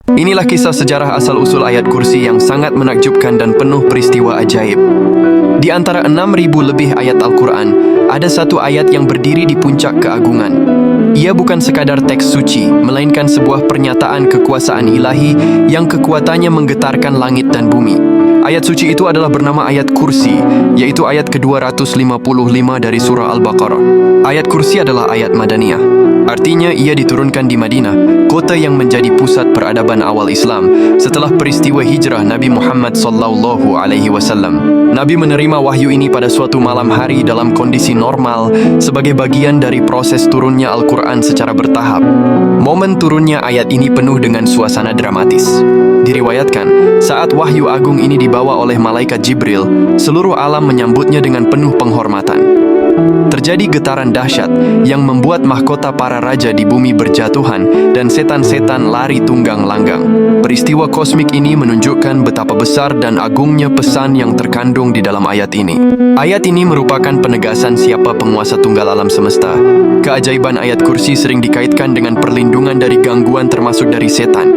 Inilah kisah sejarah asal-usul ayat kursi yang sangat menakjubkan dan penuh peristiwa ajaib. Di antara 6.000 lebih ayat Al-Quran, ada satu ayat yang berdiri di puncak keagungan. Ia bukan sekadar teks suci, melainkan sebuah pernyataan kekuasaan ilahi yang kekuatannya menggetarkan langit dan bumi. Ayat suci itu adalah bernama ayat kursi, yaitu ayat ke-255 dari surah Al-Baqarah. Ayat kursi adalah ayat Madaniyah. Artinya ia diturunkan di Madinah, kota yang menjadi pusat peradaban awal Islam setelah peristiwa hijrah Nabi Muhammad SAW. Nabi menerima wahyu ini pada suatu malam hari dalam kondisi normal sebagai bagian dari proses turunnya Al-Quran secara bertahap. Momen turunnya ayat ini penuh dengan suasana dramatis. Diriwayatkan, saat wahyu agung ini dibawa oleh malaikat Jibril, seluruh alam menyambutnya dengan penuh penghormatan. Terjadi getaran dahsyat yang membuat mahkota para raja di bumi berjatuhan dan setan-setan lari tunggang langgang. Peristiwa kosmik ini menunjukkan betapa besar dan agungnya pesan yang terkandung di dalam ayat ini. Ayat ini merupakan penegasan siapa penguasa tunggal alam semesta. Keajaiban ayat kursi sering dikaitkan dengan perlindungan dari gangguan termasuk dari setan.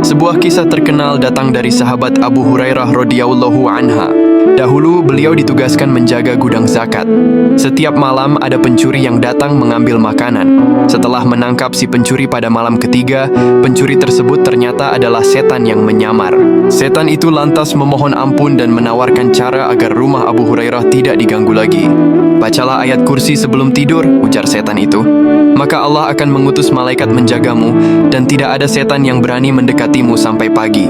Sebuah kisah terkenal datang dari sahabat Abu Hurairah radhiyallahu anha. Dahulu beliau ditugaskan menjaga gudang zakat. Setiap malam ada pencuri yang datang mengambil makanan. Setelah menangkap si pencuri pada malam ketiga, pencuri tersebut ternyata adalah setan yang menyamar. Setan itu lantas memohon ampun dan menawarkan cara agar rumah Abu Hurairah tidak diganggu lagi. Bacalah ayat kursi sebelum tidur, ujar setan itu. Maka Allah akan mengutus malaikat menjagamu dan tidak ada setan yang berani mendekatimu sampai pagi.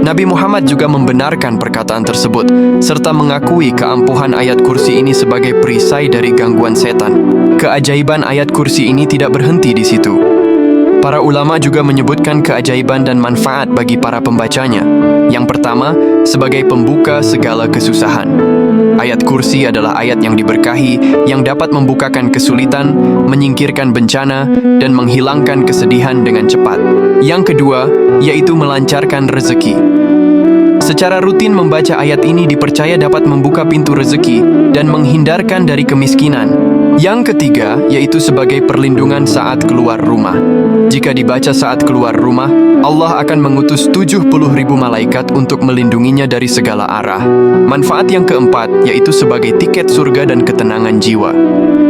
Nabi Muhammad juga membenarkan perkataan tersebut, serta mengakui keampuhan ayat kursi ini sebagai perisai dari gangguan setan. Keajaiban ayat kursi ini tidak berhenti di situ. Para ulama juga menyebutkan keajaiban dan manfaat bagi para pembacanya. Yang pertama, sebagai pembuka segala kesusahan. Ayat kursi adalah ayat yang diberkahi, yang dapat membukakan kesulitan, menyingkirkan bencana, dan menghilangkan kesedihan dengan cepat. Yang kedua, yaitu melancarkan rezeki. Secara rutin membaca ayat ini dipercaya dapat membuka pintu rezeki dan menghindarkan dari kemiskinan. Yang ketiga, yaitu sebagai perlindungan saat keluar rumah. Jika dibaca saat keluar rumah, Allah akan mengutus 70.000 malaikat untuk melindunginya dari segala arah. Manfaat yang keempat, yaitu sebagai tiket surga dan ketenangan jiwa.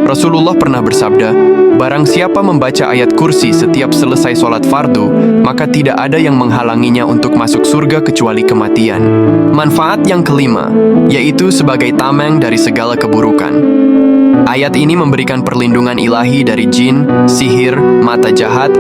Rasulullah pernah bersabda, barang siapa membaca ayat kursi setiap selesai sholat fardu, maka tidak ada yang menghalanginya untuk masuk surga kecuali kematian. Manfaat yang kelima, yaitu sebagai tameng dari segala keburukan. Ayat ini memberikan perlindungan ilahi dari jin, sihir, mata jahat,